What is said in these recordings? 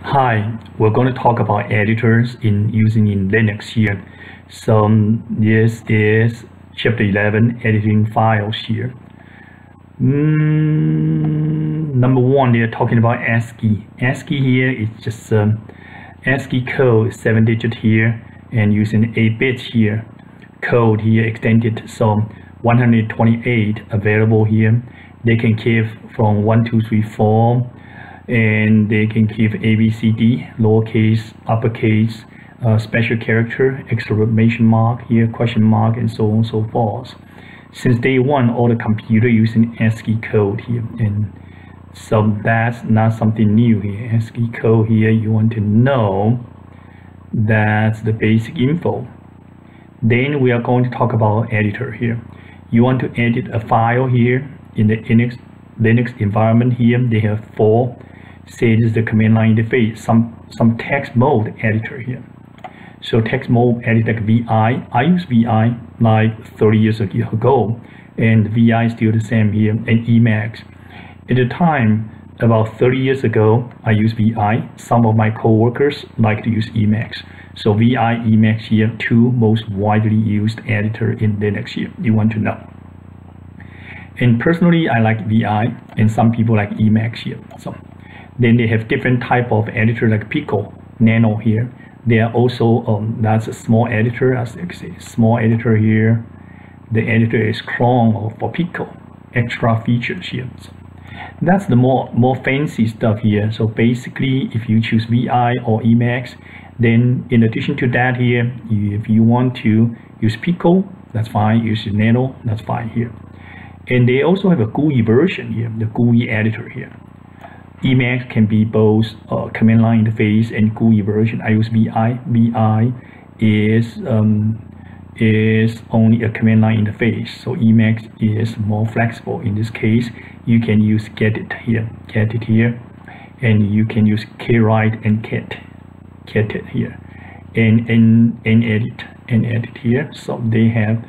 Hi, we're going to talk about editors using in Linux here. So this is chapter 11, editing files here. Number one, they're talking about ASCII. ASCII here is just ASCII code, 7-digit here, and using 8-bit here. Code here extended, so 128 available here. They can keep from 1, 2, 3, 4. And they can keep A, B, C, D, lowercase, uppercase, special character, exclamation mark here, question mark, and so on and so forth. Since day one, all the computer using ASCII code here, and so that's not something new here. ASCII code here, you want to know that's the basic info. Then we are going to talk about editor here. You want to edit a file here in the Linux environment here. They have 4. Say this is the command line interface, some text mode editor here. So text mode editor like VI. I use VI like 30 years ago, and VI is still the same here, and Emacs. At the time, about 30 years ago, I used VI. Some of my co-workers like to use Emacs. So VI, Emacs here, 2 most widely used editor in Linux here. You want to know. And personally, I like VI, and some people like Emacs here. So then they have different type of editor like Pico, Nano here. They are also, that's a small editor, as you can see, small editor here. The editor is clone for Pico, extra features here. So that's the more fancy stuff here. So basically, if you choose VI or Emacs, then in addition to that here, if you want to use Pico, that's fine. Use Nano, that's fine here. And they also have a GUI version here, the GUI editor here. Emacs can be both command line interface and GUI version. I use VI. VI is only a command line interface, so Emacs is more flexible. In this case, you can use get it here, and you can use kwrite and get it here, and edit here. So they have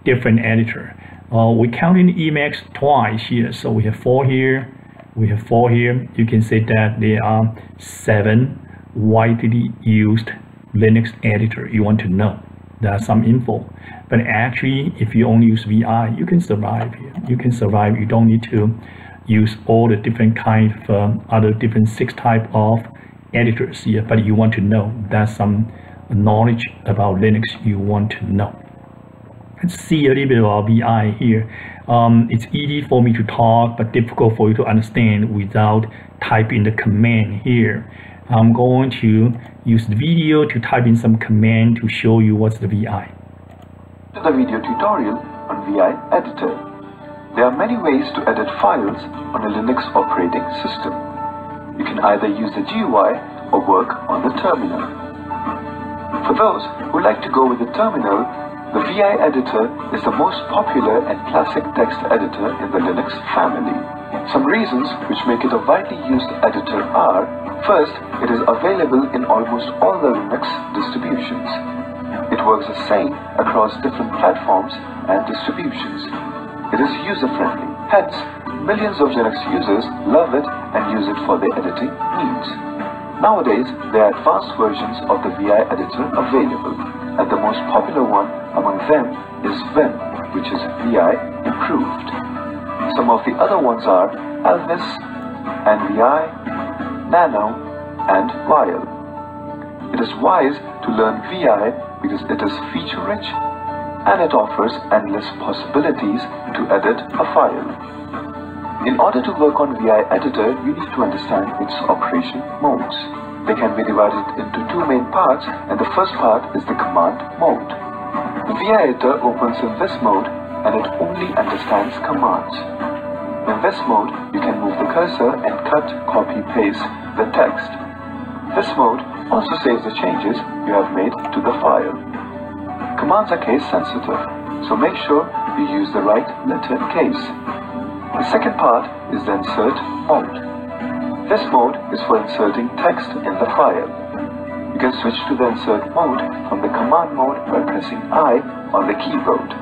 different editor. We counted Emacs twice here, so we have 4 here. We have 4 here. You can say that there are 7 widely used Linux editor. You want to know. That's some info. But actually, if you only use VI, you can survive here. You can survive. You don't need to use all the different kind of other different 6 type of editors here. But you want to know. That's some knowledge about Linux you want to know. Let's see a little bit about VI here. It's easy for me to talk, but difficult for you to understand without typing the command here. I'm going to use the video to type in some command to show you what's the VI. To the video tutorial on VI editor. There are many ways to edit files on a Linux operating system. You can either use the GUI or work on the terminal. For those who like to go with the terminal, the VI editor is the most popular and classic text editor in the Linux family. Some reasons which make it a widely used editor are: first, it is available in almost all the Linux distributions. It works the same across different platforms and distributions. It is user-friendly, hence millions of Linux users love it and use it for their editing needs. Nowadays, there are advanced versions of the VI editor available, and the most popular one among them is Vim, which is VI improved. Some of the other ones are Elvis, NVI, Nano, and Vial. It is wise to learn VI because it is feature-rich and it offers endless possibilities to edit a file. In order to work on VI editor, you need to understand its operation modes. They can be divided into 2 main parts, and the first part is the command mode. The VI editor opens in this mode and it only understands commands. In this mode, you can move the cursor and cut, copy, paste the text. This mode also saves the changes you have made to the file. Commands are case sensitive, so make sure you use the right lettered case. The second part is the insert mode. This mode is for inserting text in the file. You can switch to the insert mode from the command mode by pressing I on the keyboard.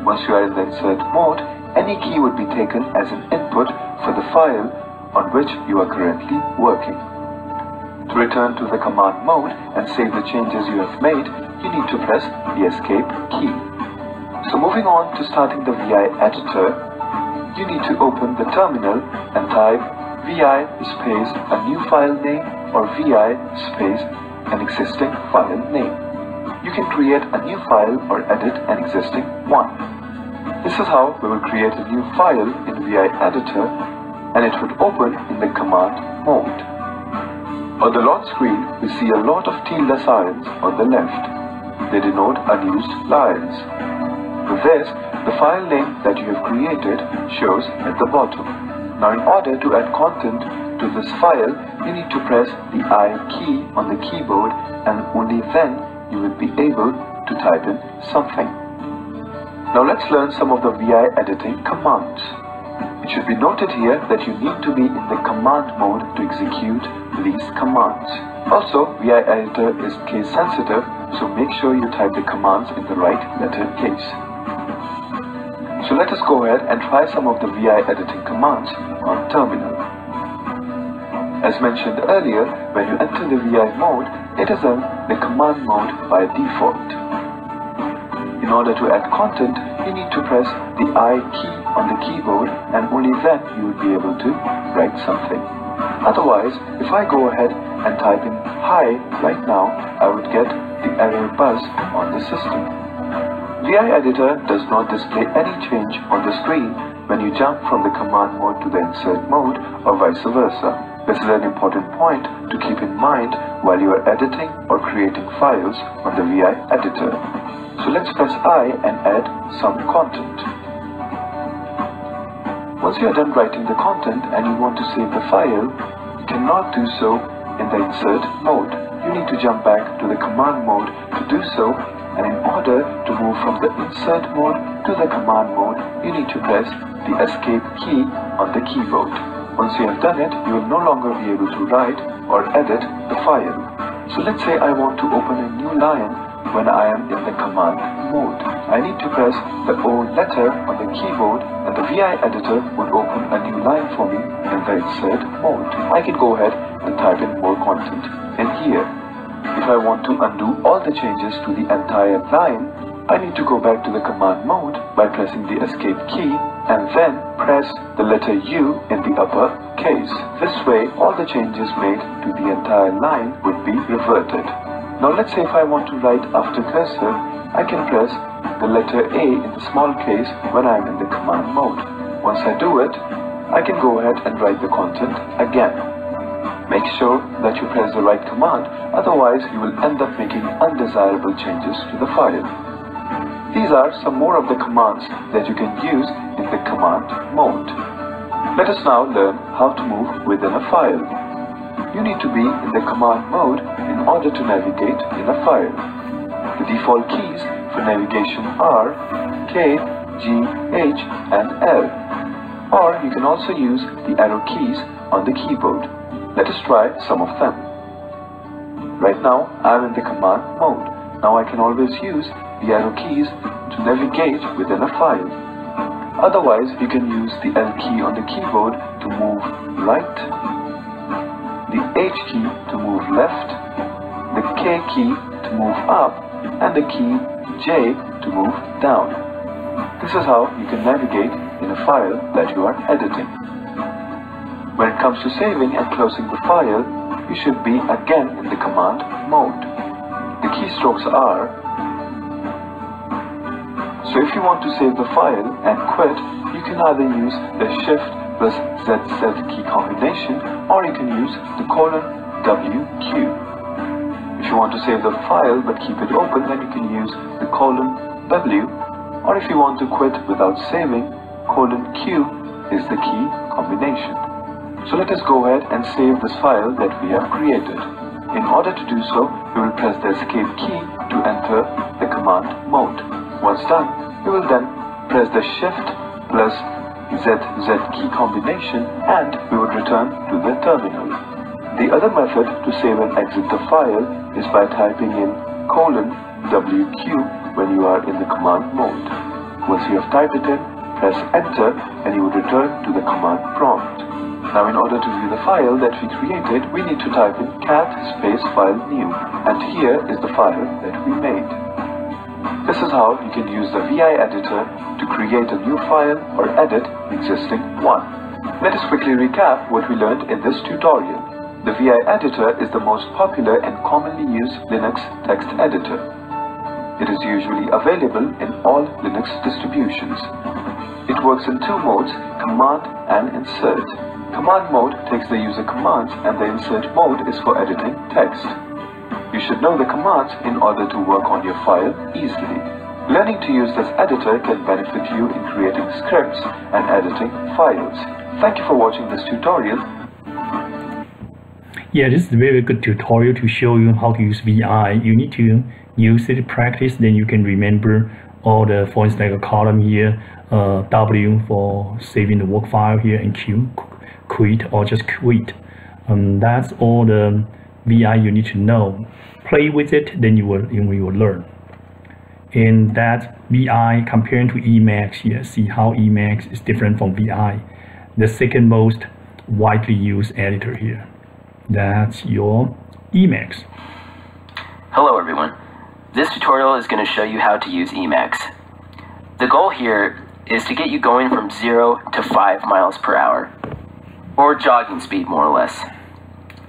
Once you are in the insert mode, any key would be taken as an input for the file on which you are currently working. To return to the command mode and save the changes you have made, you need to press the escape key. So moving on to starting the VI editor, you need to open the terminal and type VI space a new file name or VI space an existing file name. You can create a new file or edit an existing one. This is how we will create a new file in VI editor, and it would open in the command mode. On the lock screen, we see a lot of tilde signs on the left. They denote unused lines. With this, the file name that you have created shows at the bottom. Now in order to add content to this file, you need to press the I key on the keyboard, and only then you will be able to type in something. Now let's learn some of the VI editing commands. It should be noted here that you need to be in the command mode to execute these commands. Also, VI editor is case sensitive, so make sure you type the commands in the right letter case. So let us go ahead and try some of the VI editing commands on terminal. As mentioned earlier, when you enter the VI mode, it is in the command mode by default. In order to add content, you need to press the I key on the keyboard, and only then you will be able to write something. Otherwise, if I go ahead and type in hi right now, I would get the error buzz on the system. VI editor does not display any change on the screen when you jump from the command mode to the insert mode or vice versa. This is an important point to keep in mind while you are editing or creating files on the VI editor. So let's press I and add some content. Once you are done writing the content and you want to save the file, you cannot do so in the insert mode. You need to jump back to the command mode to do so, and in order to move from the insert mode to the command mode, you need to press the escape key on the keyboard. Once you have done it, you will no longer be able to write or edit the file. So let's say I want to open a new line when I am in the command mode. I need to press the O letter on the keyboard, and the VI editor would open a new line for me in the insert mode. I can go ahead and type in more content in here. If I want to undo all the changes to the entire line, I need to go back to the command mode by pressing the escape key and then press the letter U in the upper case. This way, all the changes made to the entire line would be reverted. Now let's say if I want to write after cursor, I can press the letter A in the small case when I am in the command mode. Once I do it, I can go ahead and write the content again. Make sure that you press the right command, otherwise you will end up making undesirable changes to the file. These are some more of the commands that you can use in the command mode. Let us now learn how to move within a file. You need to be in the command mode in order to navigate in a file. The default keys for navigation are K, G, H, and L. Or you can also use the arrow keys on the keyboard. Let us try some of them. Right now, I am in the command mode. Now I can always use the arrow keys to navigate within a file. Otherwise, you can use the L key on the keyboard to move right, the H key to move left, the K key to move up, and the key J to move down. This is how you can navigate in a file that you are editing. When it comes to saving and closing the file, you should be again in the command mode. The keystrokes are, so if you want to save the file and quit, you can either use the Shift plus ZZ key combination, or you can use the :WQ. If you want to save the file but keep it open, then you can use the :W, or if you want to quit without saving, :Q is the key combination. So let us go ahead and save this file that we have created. In order to do so, we will press the escape key to enter the command mode. Once done, we will then press the Shift plus ZZ key combination, and we would return to the terminal. The other method to save and exit the file is by typing in :WQ when you are in the command mode. Once you have typed it in, press enter and you would return to the command prompt. Now in order to view the file that we created, we need to type in cat space file new, and here is the file that we made. This is how you can use the VI editor to create a new file or edit the existing one. Let us quickly recap what we learned in this tutorial. The VI editor is the most popular and commonly used Linux text editor. It is usually available in all Linux distributions. It works in two modes, command and insert. Command mode takes the user commands and the insert mode is for editing text. You should know the commands in order to work on your file easily. Learning to use this editor can benefit you in creating scripts and editing files. Thank you for watching this tutorial. Yeah, this is a very good tutorial to show you how to use VI. You need to use it, practice, then you can remember all the, for instance, like a column here, W for saving the work file here, and Q, quit or just quit. That's all the VI you need to know. Play with it, then you will learn. And that VI comparing to Emacs here, see how Emacs is different from VI. The second most widely used editor here. That's your Emacs. Hello everyone. This tutorial is going to show you how to use Emacs. The goal here is to get you going from 0 to 5 miles per hour, or jogging speed more or less.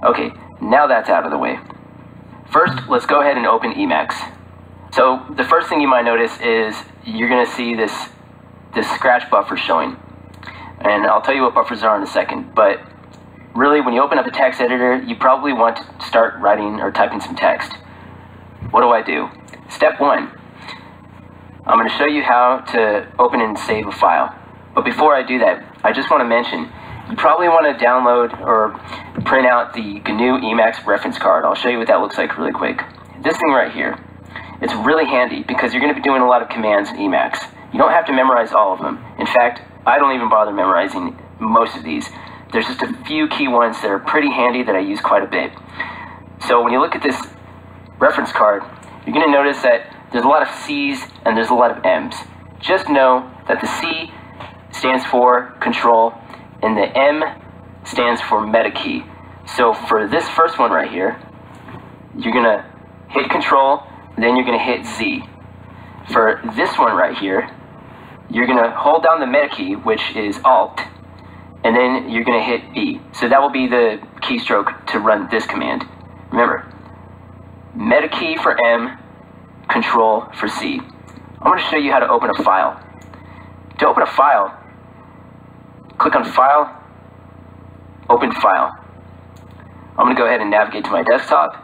Okay, now that's out of the way. First, let's go ahead and open Emacs. So the first thing you might notice is you're going to see this scratch buffer showing. And I'll tell you what buffers are in a second, but really when you open up a text editor, you probably want to start writing or typing some text. What do? Step 1. I'm going to show you how to open and save a file. But before I do that, I just want to mention, you probably want to download or print out the GNU Emacs reference card. I'll show you what that looks like really quick. This thing right here, it's really handy because you're going to be doing a lot of commands in Emacs. You don't have to memorize all of them. In fact, I don't even bother memorizing most of these. There's just a few key ones that are pretty handy that I use quite a bit. So when you look at this reference card, you're going to notice that there's a lot of C's and there's a lot of M's. Just know that the C stands for control and the M stands for meta key. So for this first one right here, you're going to hit control, then you're going to hit Z. For this one right here, you're going to hold down the meta key, which is Alt, and then you're going to hit B. So that will be the keystroke to run this command. Remember, meta key for M, control for C. I'm going to show you how to open a file. To open a file, click on File, Open File. I'm going to go ahead and navigate to my desktop,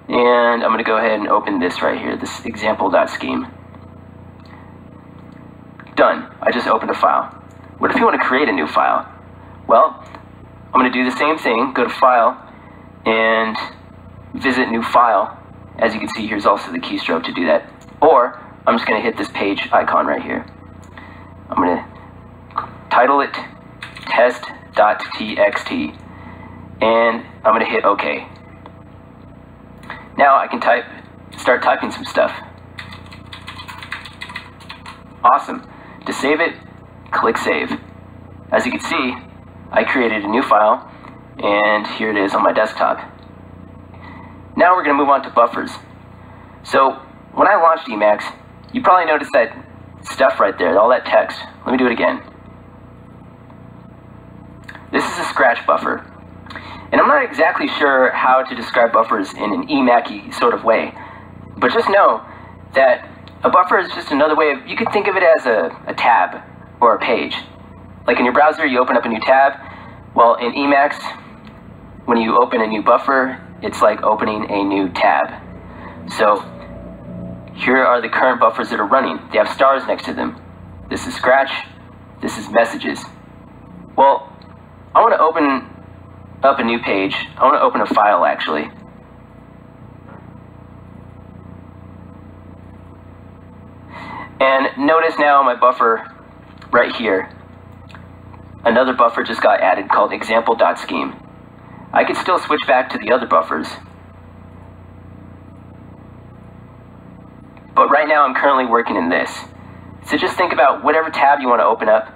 and I'm going to go ahead and open this right here, this example.scheme. Done. I just opened a file. What if you want to create a new file? Well, I'm going to do the same thing, go to File, and visit New File. As you can see, here's also the keystroke to do that. Or, I'm just going to hit this page icon right here. I'm going to title it test.txt, and I'm going to hit OK. Now I can start typing some stuff. Awesome. To save it, click Save. As you can see, I created a new file, and here it is on my desktop. Now we're going to move on to buffers. So when I launched Emacs, you probably noticed that stuff right there, all that text. Let me do it again. This is a scratch buffer. And I'm not exactly sure how to describe buffers in an Emac-y sort of way, but just know that a buffer is just another way of, you could think of it as a tab or a page. Like in your browser, you open up a new tab. Well, in Emacs, when you open a new buffer, it's like opening a new tab. So here are the current buffers that are running. They have stars next to them. This is scratch. This is messages. Well, I want to open up a new page. I want to open a file actually. And notice now my buffer right here, another buffer just got added called example.scheme. I could still switch back to the other buffers, but right now I'm currently working in this. So just think about whatever tab you want to open up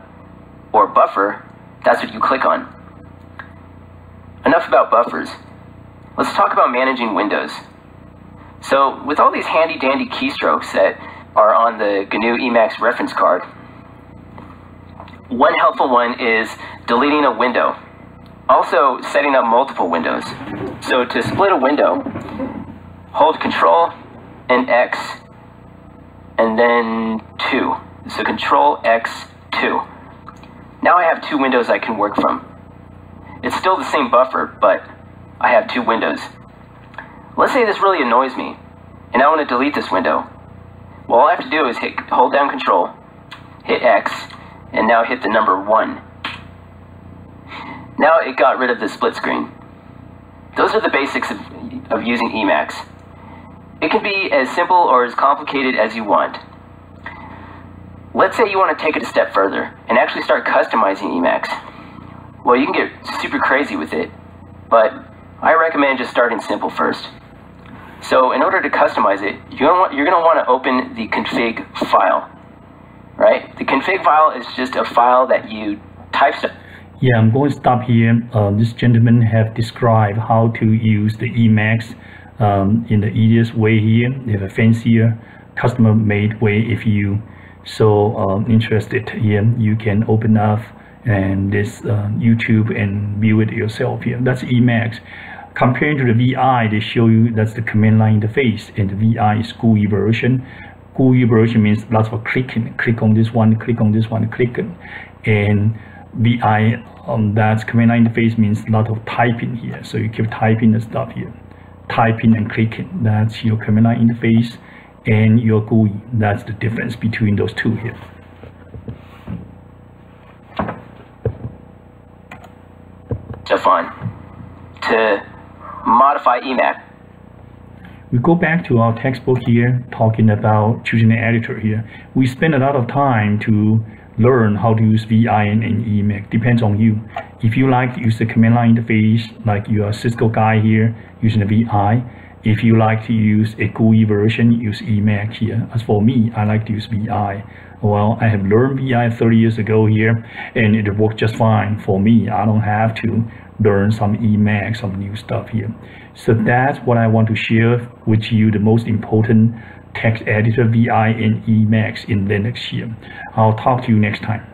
or buffer, that's what you click on. enough about buffers. Let's talk about managing windows. So with all these handy dandy keystrokes that are on the GNU Emacs reference card, one helpful one is deleting a window. Also setting up multiple windows. So to split a window, hold Control and X and then 2. So Control X 2. Now I have 2 windows I can work from. It's still the same buffer, but I have 2 windows. Let's say this really annoys me, and I want to delete this window. Well, all I have to do is hold down Control, hit X, and now hit the number 1. Now it got rid of the split screen. Those are the basics of using Emacs. It can be as simple or as complicated as you want. Let's say you want to take it a step further and actually start customizing Emacs. Well, you can get super crazy with it, but I recommend just starting simple first. So in order to customize it, you're going to want to open the config file, right? The config file is just a file that you type stuff. Yeah, I'm going to stop here. This gentleman have described how to use the Emacs in the easiest way here. They have a fancier, customer-made way. If you so interested here, you can open up and this YouTube and view it yourself here. That's Emacs. Comparing to the VI, they show you that's the command line interface, and the VI is GUI version. GUI version means lots of clicking. Click on this one, click on this one, clicking. And VI, that's command line interface means a lot of typing here. So you keep typing the stuff here. Typing and clicking, that's your command line interface, and your GUI. That's the difference between those two here. So fun to modify Emacs. We go back to our textbook here, talking about choosing an editor here. We spend a lot of time to learn how to use VI and Emacs. Depends on you. If you like to use the command line interface, like you're a Cisco guy here using the VI. If you like to use a GUI version, use Emacs here. As for me, I like to use VI. Well, I have learned VI 30 years ago here, and it worked just fine for me. I don't have to learn some Emacs, some new stuff here. So that's what I want to share with you, the most important text editor, VI and Emacs in Linux here. I'll talk to you next time.